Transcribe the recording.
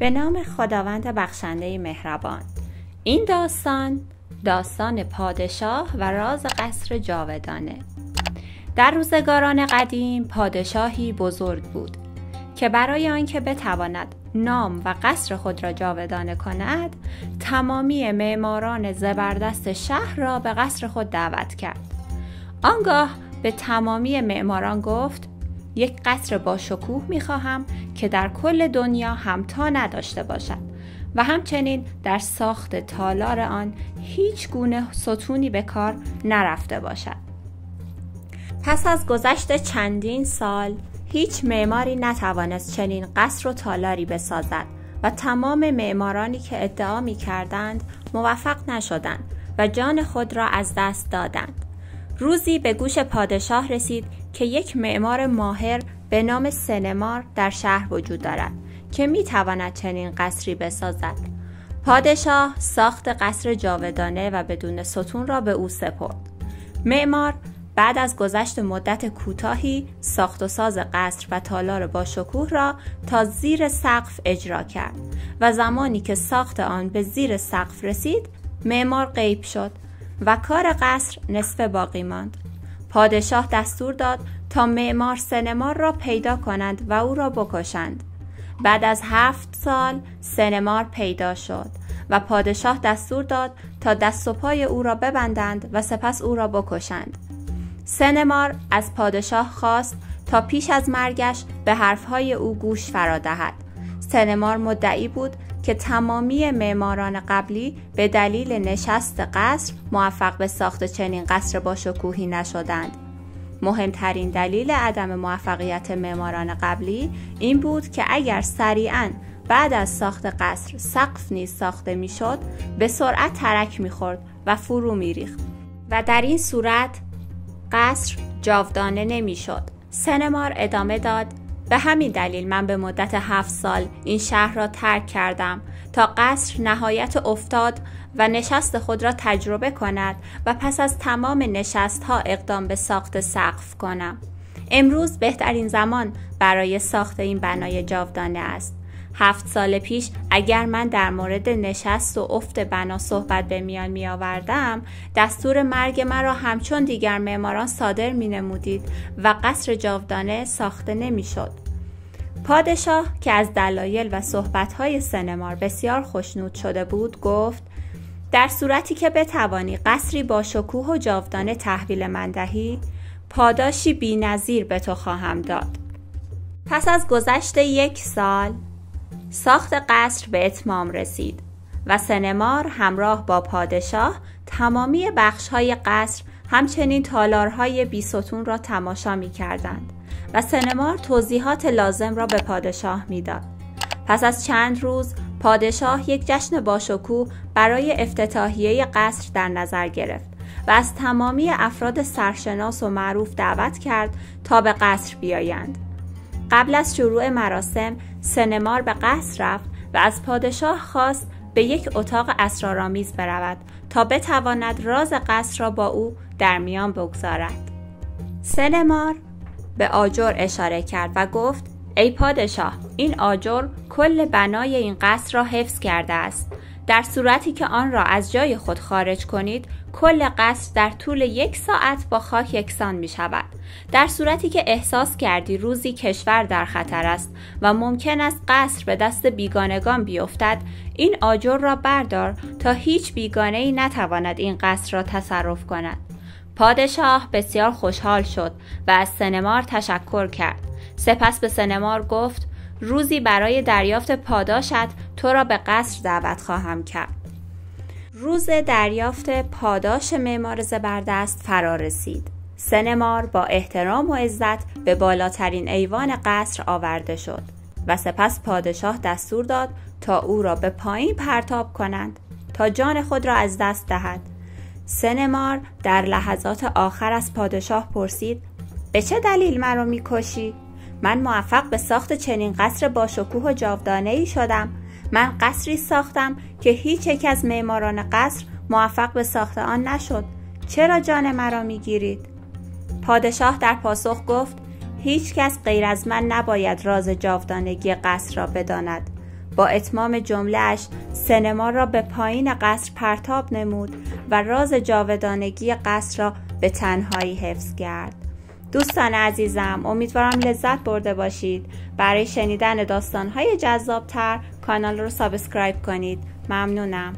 به نام خداوند بخشنده مهربان. این داستان پادشاه و راز قصر جاودانه. در روزگاران قدیم پادشاهی بزرگ بود که برای آنکه بتواند نام و قصر خود را جاودانه کند، تمامی معماران زبردست شهر را به قصر خود دعوت کرد. آنگاه به تمامی معماران گفت: یک قصر با شکوه می‌خواهم که در کل دنیا همتا نداشته باشد و همچنین در ساخت تالار آن هیچ گونه ستونی به کار نرفته باشد. پس از گذشت چندین سال هیچ معماری نتوانست چنین قصر و تالاری بسازد و تمام معمارانی که ادعا می‌کردند موفق نشدند و جان خود را از دست دادند. روزی به گوش پادشاه رسید که یک معمار ماهر به نام سنمار در شهر وجود دارد که می‌تواند چنین قصری بسازد. پادشاه ساخت قصر جاودانه و بدون ستون را به او سپرد. معمار بعد از گذشت مدت کوتاهی ساخت و ساز قصر و تالار با شکوه را تا زیر سقف اجرا کرد و زمانی که ساخت آن به زیر سقف رسید، معمار غیب شد و کار قصر نصف باقی ماند. پادشاه دستور داد تا معمار سنمار را پیدا کنند و او را بکشند. بعد از 7 سال سنمار پیدا شد و پادشاه دستور داد تا دست و پای او را ببندند و سپس او را بکشند. سنمار از پادشاه خواست تا پیش از مرگش به حرفهای او گوش فرا دهد. سنمار مدعی بود که تمامی معماران قبلی به دلیل نشست قصر موفق به ساخت چنین قصر با شکوهی نشدند. مهمترین دلیل عدم موفقیت معماران قبلی این بود که اگر سریعاً بعد از ساخت قصر سقف نیز ساخته میشد، به سرعت ترک میخورد و فرو میریخت و در این صورت قصر جاودانه نمیشد. سنمار ادامه داد: به همین دلیل من به مدت 7 سال این شهر را ترک کردم تا قصر نهایت افتاد و نشست خود را تجربه کند و پس از تمام نشست ها اقدام به ساخت سقف کنم. امروز بهترین زمان برای ساخت این بنای جاودانه است. 7 سال پیش اگر من در مورد نشست و افت بنا صحبت به میان می آوردم، دستور مرگ من را همچون دیگر معماران صادر می نمودید و قصر جاودانه ساخته نمی شد. پادشاه که از دلایل و صحبت‌های سنمار بسیار خوشنود شده بود گفت: در صورتی که بتوانی قصری با شکوه و جاودانه تحویل من دهی، پاداشی بی‌نظیر به تو خواهم داد. پس از گذشت 1 سال ساخت قصر به اتمام رسید و سنمار همراه با پادشاه تمامی بخش‌های قصر همچنین تالارهای بی ستون را تماشا می‌کردند و سنمار توضیحات لازم را به پادشاه می‌داد. پس از چند روز پادشاه یک جشن باشکوه برای افتتاحیه قصر در نظر گرفت و از تمامی افراد سرشناس و معروف دعوت کرد تا به قصر بیایند. قبل از شروع مراسم سنمار به قصر رفت و از پادشاه خواست به یک اتاق اسرارآمیز برود تا بتواند راز قصر را با او در میان بگذارد. سنمار به آجر اشاره کرد و گفت: ای پادشاه، این آجر کل بنای این قصر را حفظ کرده است. در صورتی که آن را از جای خود خارج کنید، کل قصر در طول 1 ساعت با خاک یکسان می شود. در صورتی که احساس کردی روزی کشور در خطر است و ممکن است قصر به دست بیگانگان بیفتد، این آجر را بردار تا هیچ بیگانه‌ای نتواند این قصر را تصرف کند. پادشاه بسیار خوشحال شد و از سنمار تشکر کرد. سپس به سنمار گفت: روزی برای دریافت پاداشت تو را به قصر دعوت خواهم کرد. روز دریافت پاداش معمار زبردست فرا رسید. سنمار با احترام و عزت به بالاترین ایوان قصر آورده شد و سپس پادشاه دستور داد تا او را به پایین پرتاب کنند تا جان خود را از دست دهد. سنمار در لحظات آخر از پادشاه پرسید: به چه دلیل مرا می‌کشی؟ من موفق به ساخت چنین قصر با شکوه و جاودانه‌ای شدم. من قصری ساختم که هیچ یک از معماران قصر موفق به ساخت آن نشد. چرا جان مرا می‌گیرید؟ پادشاه در پاسخ گفت: هیچ کس غیر از من نباید راز جاودانگی قصر را بداند. با اتمام جمله‌اش سینما را به پایین قصر پرتاب نمود و راز جاودانگی قصر را به تنهایی حفظ کرد. دوستان عزیزم، امیدوارم لذت برده باشید. برای شنیدن داستان‌های جذاب‌تر کانال رو سابسکرایب کنید. ممنونم.